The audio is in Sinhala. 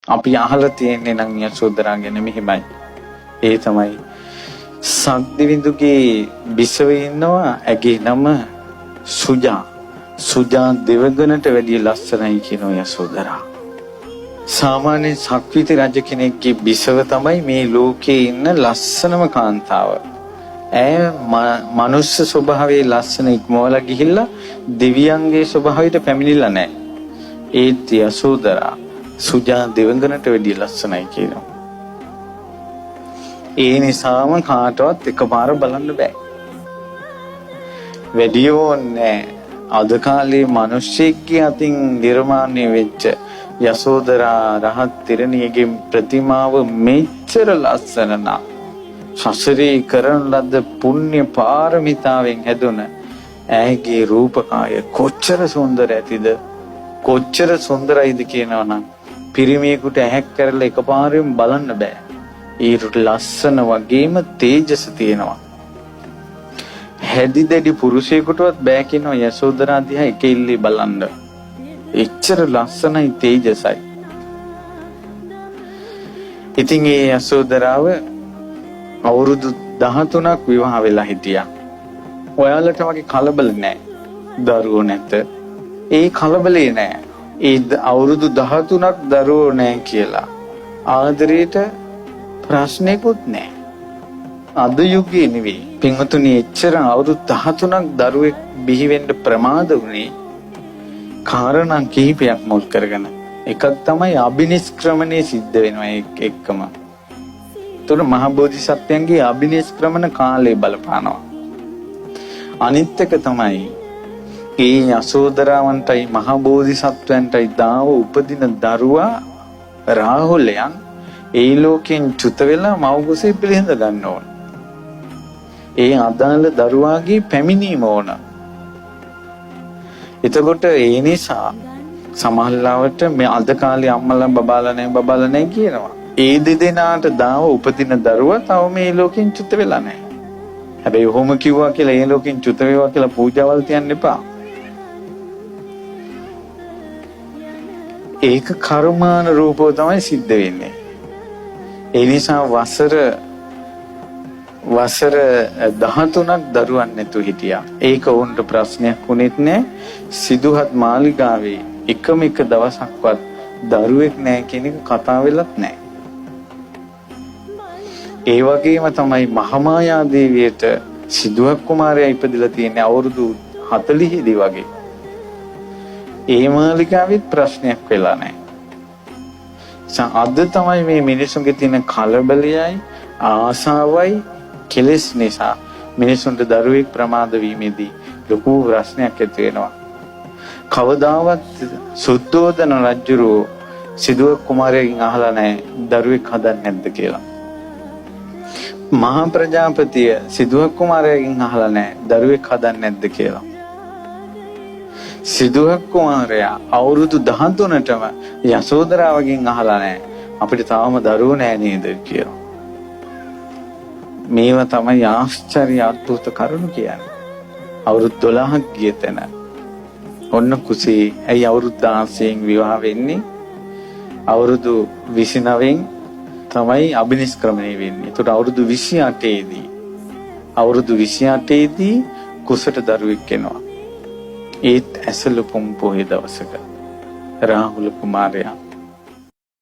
අපි අහලා තියෙන්නේ නම් යසෝදරා ගැන මෙහිමයි. ඒ තමයි සක්දිවිඳුගේ බිසව ඉන්නවා, ඇගේ නම සුජා. සුජා දෙවඟනට වැඩිය ලස්සනයි කියනවා යසෝදරා. සාමාන්‍ය සක්විති රජ කෙනෙක්ගේ බිසව තමයි මේ ලෝකේ ඉන්න ලස්සනම කාන්තාව. ඇය මනුස්ස ස්වභාවයේ ලස්සන ඉක්මවලා ගිහිල්ලා දෙවියන්ගේ ස්වභාවයට පැමිණිලා නැහැ. ඒත් යසෝදරා සුජා දෙවඟනට වැඩිය ලස්සනයි කියනවා. ඒ නිසාම කාටවත් එකපාර බලන්න බෑ. වැඩි ඕනේ අද කාලේ මිනිස්සෙක්ගේ අතින් නිර්මාණය වෙච්ච යසෝදරා රහත් තිරණියගේ ප්‍රතිමාව මෙච්චර ලස්සන නම් සසරේ කරන ලද පුණ්‍ය පාරමිතාවෙන් හැදුන ඇයගේ රූපකාය කොච්චර සුන්දර ඇතිද, කොච්චර සුන්දරයිද කියනවනම් පිරිමියෙකුට ඇහැක් කරලා එකපාරෙන් බලන්න බෑ. ඊට ලස්සන වගේම තේජස තියෙනවා. හැදි දැඩි පුරුෂයෙකුටවත් බෑ කියනවා යසෝදරා දිහා එක ඉල්ලේ බලන්න. එච්චර ලස්සනයි, තේජසයි. ඉතින් ඒ යසෝදරාව අවුරුදු 13ක් විවාහ වෙලා හිටියා. ඔයාලට වගේ කලබල නෑ. දරුවෝ නැත. ඒ කලබලේ නෑ. ඒ අවුරුදු 13ක් දරුවෝ නෑ කියලා ආදරේට ප්‍රශ්නයක්වත් නෑ. අද යුගයේ නෙවෙයි. පින්වතුනි, එච්චර අවුරුදු 13ක් දරුවෙක් බිහි වෙන්න ප්‍රමාද වුණේ කාරණා කිහිපයක් මුල් කරගෙන. එකක් තමයි අබිනිෂ්ක්‍රමණය සිද්ධ වෙනවා එක්කම. ඒතර මහ බෝධිසත්වයන්ගේ අබිනිෂ්ක්‍රමණ කාලේ බලපානවා. අනිත් එක තමයි ඒ යසෝදරාවන්ටයි මහ බෝධිසත්වයන්ටයි දාව උපදින දරුවා රාහුලයන් ඒ ලෝකෙන් චුත වෙලා මව්කුසේ පිළිඳ ගන්න ඕන. ඒ අදාළ දරුවාගේ පැමිණීම ඕන. එතකොට ඒ නිසා සමහරවිට මේ අද කාලේ අම්මලා බබාලා නැහැ කියනවා. ඒ දෙදෙනාට දාව උපදින දරුවා තව මේ ලෝකෙන් චුත වෙලා නැහැ. හැබැයි ඔහොම කිව්වා කියලා ඒ ලෝකෙන් චුත වේවා කියලා පූජාවල් තියන්න එපා. ඒක කර්මාන රූපව තමයි සිද්ධ වෙන්නේ. ඒ නිසා වසර 13ක් දරුවන් නැතුව හිටියා. ඒක වුන්ට ප්‍රශ්නයක් වුණෙත් නෑ. සිදුහත් මාලිගාවේ එකම එක දවසක්වත් දරුවෙක් නෑ කියන එක කතා වෙලත් නෑ. ඒ වගේම තමයි මහමායා දේවියට සිදුහත් කුමාරයා ඉපදිලා තියෙන්නේ අවුරුදු 40 දී වගේ. ඒ මාලිගාවෙත් ප්‍රශ්නයක් වෙලා නෑ. අද තමයි මේ මිනිසුන්ගේ තියෙන කලබලයයි ආසාවයි කෙලෙස් නිසා මිනිසුන්ට දරුවෙක් ප්‍රමාද වීමේදී ලොකු ප්‍රශ්නයක් ඇති වෙනවා. කවදාවත් සුද්ධෝදන රජුරෝ සිදුහත් කුමාරයාගෙන් අහලා නැහැ දරුවෙක් හදන්නේ නැද්ද කියලා. මහා ප්‍රජාපතිය සිදුහත් කුමාරයාගෙන් අහලා නැහැ දරුවෙක් හදන්නේ නැද්ද කියලා. සිදුහත් කුමාරයා අවුරුදු 13ටම යසෝදරාවගෙන් අහලා නැහැ අපිට තාම දරුවෝ නැහැ නේද කියලා. මේවා තමයි ආශ්චර්ය අద్భుත කරුණු කියන්නේ. අවුරුදු 12ක් ගිය තැන ඔන්න කුසේ ඇයි අවුරුදු 16න් විවාහ වෙන්නේ? අවුරුදු 29න් තමයි අබිනිෂ්ක්‍රමණය වෙන්නේ. ඒකට අවුරුදු 28 දී කුසට දරුවෙක් එනවා. ඒත් ඇසළ පොම් පොහේ දවසක රාහුල කුමාරයා